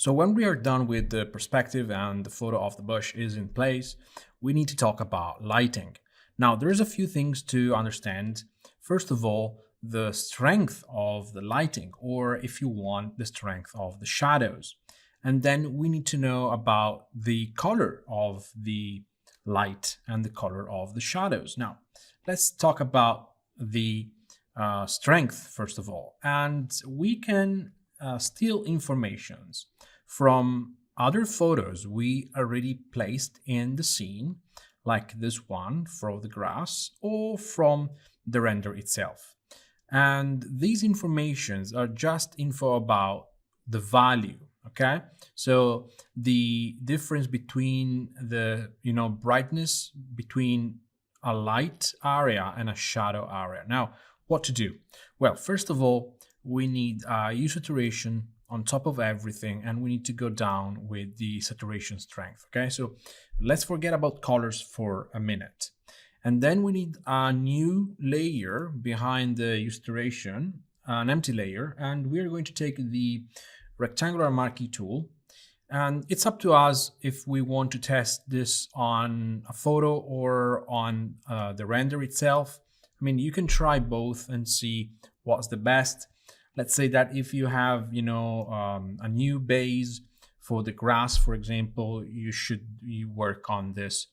So when we are done with the perspective and the photo of the bush is in place, we need to talk about lighting. Now, there's a few things to understand. First of all, the strength of the lighting, or if you want, the strength of the shadows. And then we need to know about the color of the light and the color of the shadows. Now, let's talk about the strength first of all. And we can steal informations from other photos we already placed in the scene, like this one for the grass, or from the render itself. And these informations are just info about the value. Okay, so the difference between the brightness between a light area and a shadow area. Now, what to do? Well, first of all, we need hue saturation on top of everything, and we need to go down with the saturation strength. Okay, so let's forget about colors for a minute. And then we need a new layer behind the hue saturation, an empty layer, and we're going to take the rectangular marquee tool, and it's up to us if we want to test this on a photo or on the render itself. I mean, you can try both and see what's the best. Let's say that if you have a new base for the grass, for example, you work on this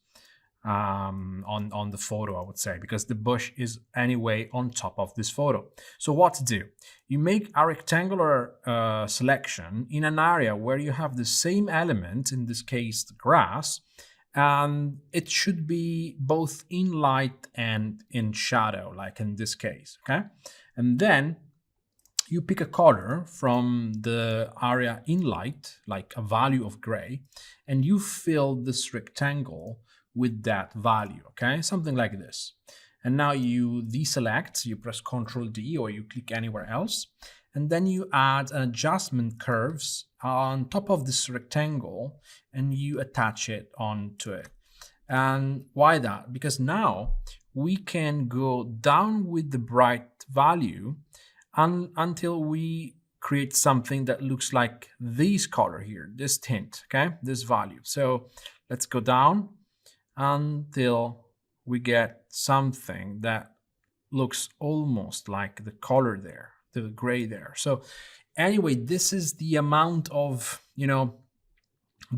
on the photo, I would say, because the bush is anyway on top of this photo. So what to do? You make a rectangular selection in an area where you have the same element, in this case the grass, and it should be both in light and in shadow, like in this case. Okay, and then you pick a color from the area in light, like a value of gray, and you fill this rectangle with that value. Okay, something like this. And now you deselect, you press Ctrl D, or you click anywhere else, and then you add an adjustment curves on top of this rectangle and you attach it onto it. And why that? Because now we can go down with the bright value until we create something that looks like this color here, this tint, okay, this value. So let's go down until we get something that looks almost like the color there, the gray there. So anyway, this is the amount of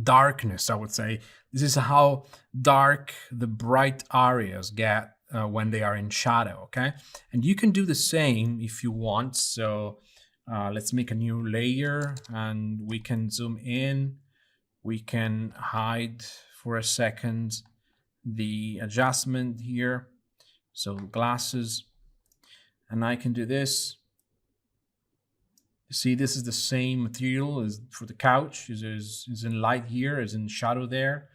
darkness, I would say. This is how dark the bright areas get when they are in shadow. Okay, and you can do the same if you want. So let's make a new layer and we can zoom in. We can hide for a second the adjustment here, so glasses, and I can do this. You see, this is the same material as for the couch. Is in light here, is in shadow there,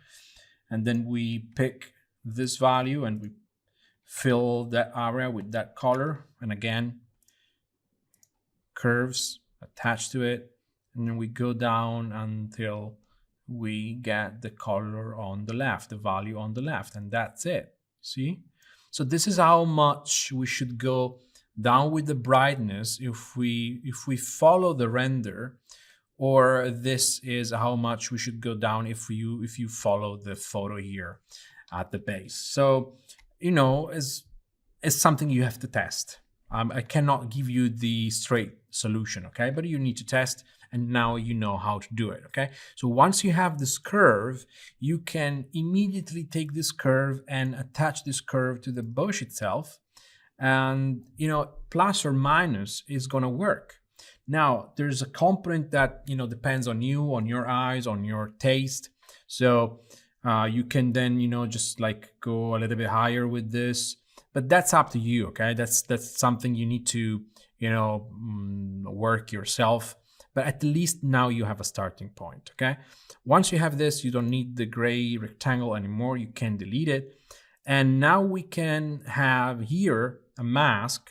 and then we pick this value and we fill that area with that color, and again curves attached to it, and then we go down until we get the color on the left, the value on the left, and that's it. See? So this is how much we should go down with the brightness if we follow the render, or this is how much we should go down if you follow the photo here at the base. So it's something you have to test. I cannot give you the straight solution, okay? But you need to test, and now you know how to do it, okay? So once you have this curve, you can immediately take this curve and attach this curve to the bush itself, and plus or minus is going to work. Now, there's a component that depends on you, on your eyes, on your taste. So you can then just like go a little bit higher with this, but that's up to you. Okay, that's something you need to work yourself, but at least now you have a starting point. Okay, once you have this, you don't need the gray rectangle anymore. You can delete it, and now we can have here a mask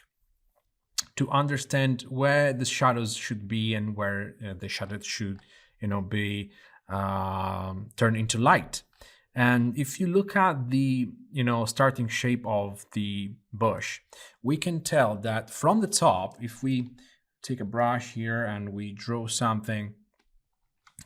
to understand where the shadows should be and where the shadows should be turned into light. And if you look at the starting shape of the bush, we can tell that from the top, if we take a brush here and we draw something,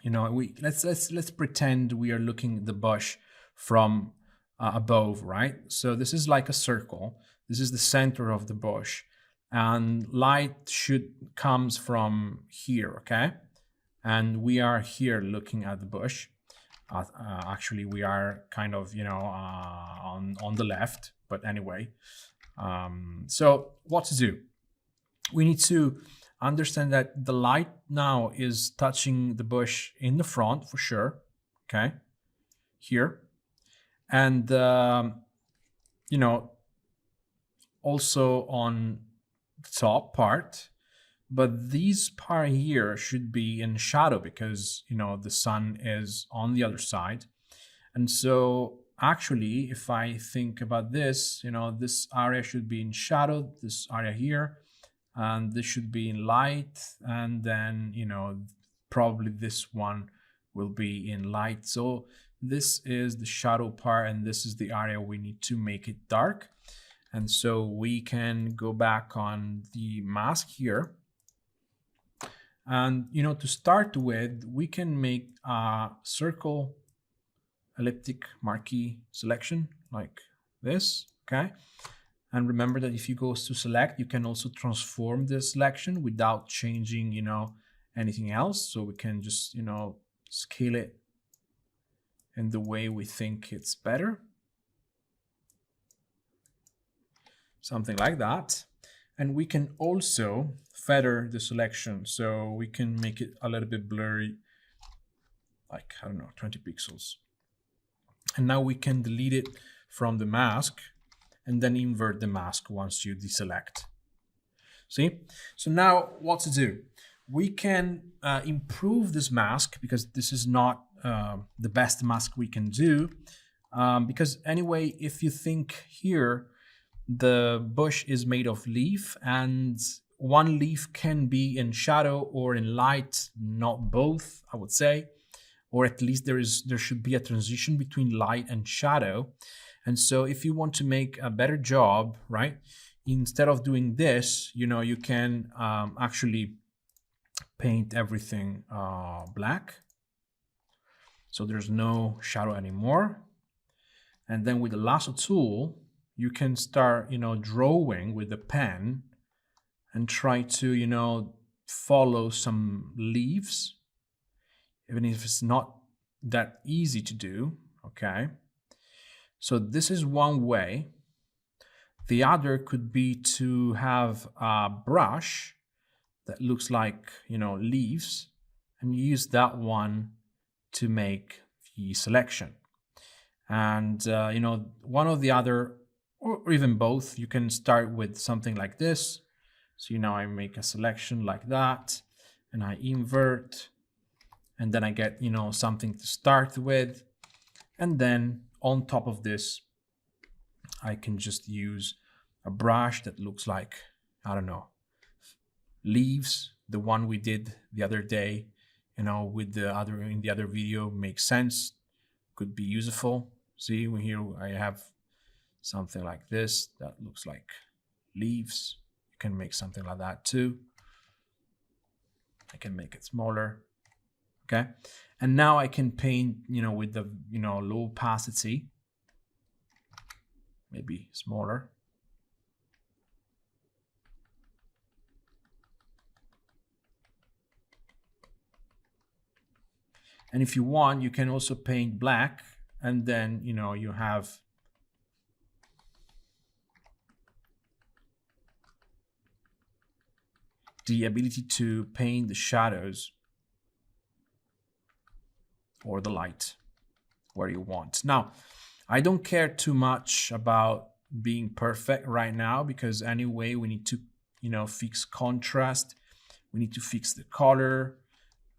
you know, let's pretend we are looking at the bush from above, right? So this is like a circle. This is the center of the bush, and light should comes from here, okay? And we are here looking at the bush. Actually, we are kind of, you know, on the left, but anyway. So what to do? We need to understand that the light now is touching the bush in the front for sure, okay, here, and you know, also on the top part, but this part here should be in shadow because, you know, the sun is on the other side. And so actually, if I think about this, you know, this area should be in shadow, this area here, and this should be in light, and then, you know, probably this one will be in light. So this is the shadow part, and this is the area we need to make it dark. And so we can go back on the mask here. And, you know, to start with, we can make a circle, elliptic, marquee selection like this, okay? And remember that if you go to select, you can also transform the selection without changing, you know, anything else. So we can just, you know, scale it in the way we think it's better. Something like that. And we can also feather the selection. So we can make it a little bit blurry, like, I don't know, 20 pixels. And now we can delete it from the mask and then invert the mask once you deselect. See? So now what to do? We can improve this mask because this is not the best mask we can do. Because anyway, if you think here, the bush is made of leaf, and one leaf can be in shadow or in light, not both, I would say. Or at least there should be a transition between light and shadow. And so if you want to make a better job, right, instead of doing this, you know, you can actually paint everything black. So there's no shadow anymore. And then with the lasso tool, you can start, you know, drawing with the pen and try to, you know, follow some leaves, even if it's not that easy to do, okay? So this is one way. The other could be to have a brush that looks like, you know, leaves, and use that one to make the selection. And, you know, one or the other, or even both, you can start with something like this. So, you know, I make a selection like that, and I invert, and then I get, you know, something to start with. And then on top of this, I can just use a brush that looks like, I don't know, leaves, the one we did the other day, you know, with the other, in the other video, makes sense, could be useful. See, here I have something like this that looks like leaves. You can make something like that too. I can make it smaller. Okay. And now I can paint, you know, with the, you know, low opacity, maybe smaller. And if you want, you can also paint black, and then, you know, you have the ability to paint the shadows or the light where you want. Now, I don't care too much about being perfect right now, because anyway, we need to, you know, fix contrast. We need to fix the color.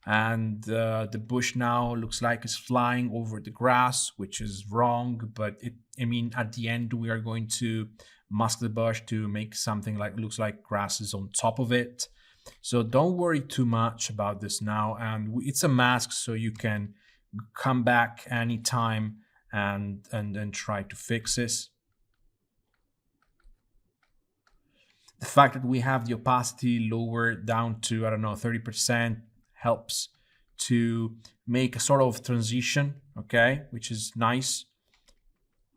And the bush now looks like it's flying over the grass, which is wrong. But I mean, at the end, we are going to mask the bush to make something like looks like grass is on top of it. So don't worry too much about this now. And it's a mask, so you can come back anytime and then try to fix this. The fact that we have the opacity lowered down to, I don't know, 30% helps to make a sort of transition, okay, which is nice.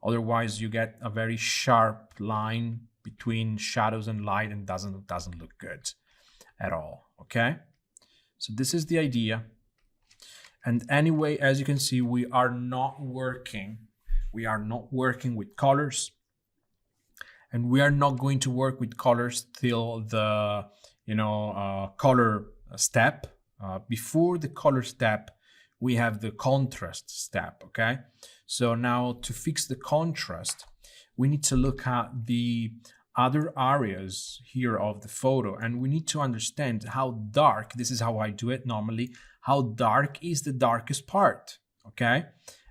Otherwise, you get a very sharp line between shadows and light and doesn't look good at all, okay? So this is the idea. And anyway, as you can see, we are not working with colors, and we are not going to work with colors till the color step. Before the color step, we have the contrast step, okay? So now to fix the contrast, we need to look at the other areas here of the photo, and we need to understand how dark, this is how I do it normally, how dark is the darkest part, okay?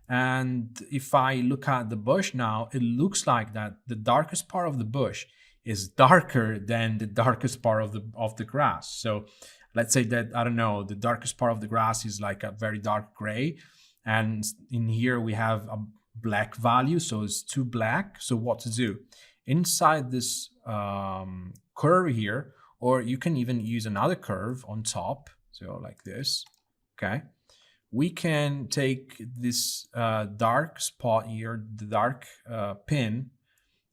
And if I look at the bush now, it looks like that the darkest part of the bush is darker than the darkest part of the grass. So let's say that, I don't know, the darkest part of the grass is like a very dark gray, and in here we have a black value, so it's too black. So what to do? Inside this curve here, or you can even use another curve on top, so like this, okay? We can take this dark spot here, the dark pin,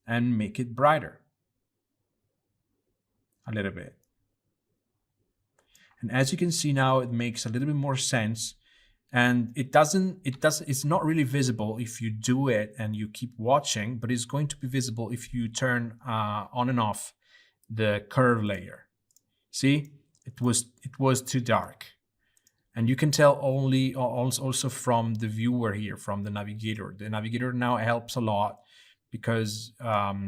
and make it brighter a little bit. And as you can see now, it makes a little bit more sense. And it's not really visible if you do it and you keep watching, but it's going to be visible if you turn on and off the curve layer. See, it was too dark. And you can tell also from the viewer here, from the navigator. The navigator now helps a lot because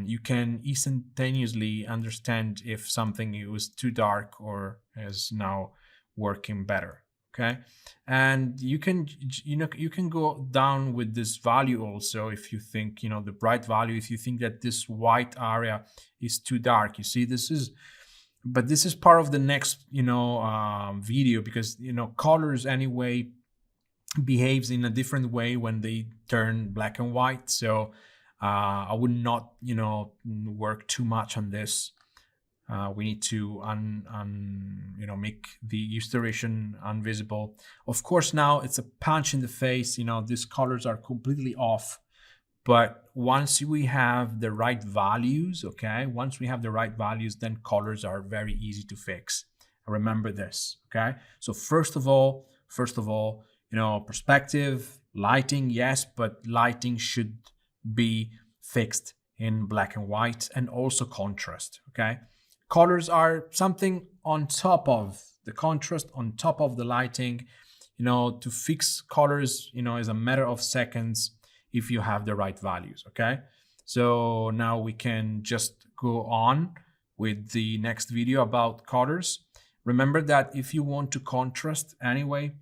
you can instantaneously understand if something was too dark or is now working better. Okay, and you can go down with this value also if you think the bright value. If you think that this white area is too dark, you see this is part of the next video, because colors anyway behaves in a different way when they turn black and white. So I would not work too much on this. We need to make the iteration invisible. Of course, now it's a punch in the face. These colors are completely off. But once we have the right values, okay, then colors are very easy to fix. Remember this, okay? So first of all, perspective, lighting, yes, but lighting should be fixed in black and white, and also contrast, okay? Colors are something on top of the contrast, on top of the lighting. To fix colors, is a matter of seconds if you have the right values, okay? So now we can just go on with the next video about colors. Remember that if you want to contrast anyway,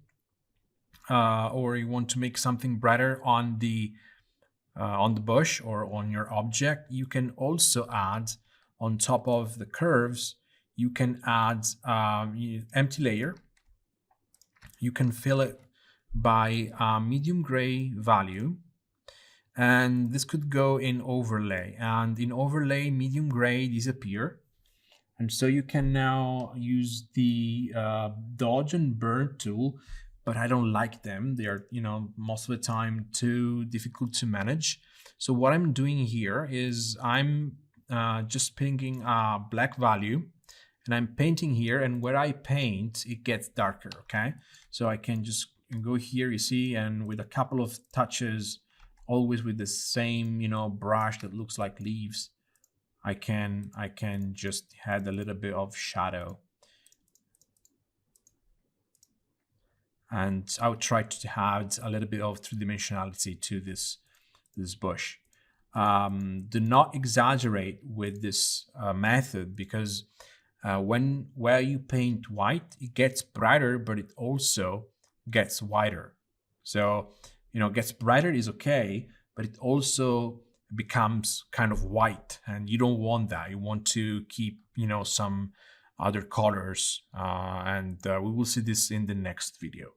or you want to make something brighter on the bush or on your object, you can also add on top of the curves, you can add empty layer. You can fill it by a medium gray value, and this could go in overlay, and in overlay medium gray disappear, and so you can now use the dodge and burn tool, but I don't like them. They are most of the time too difficult to manage. So what I'm doing here is I'm just picking a black value, and I'm painting here, and where I paint it gets darker, okay? So I can just go here, you see, and with a couple of touches, always with the same brush that looks like leaves, I can just add a little bit of shadow, and I would try to add a little bit of three-dimensionality to this bush. Do not exaggerate with this method, because where you paint white, it gets brighter, but it also gets wider. So gets brighter is okay, but it also becomes kind of white, and you don't want that. You want to keep some other colors, and we will see this in the next video.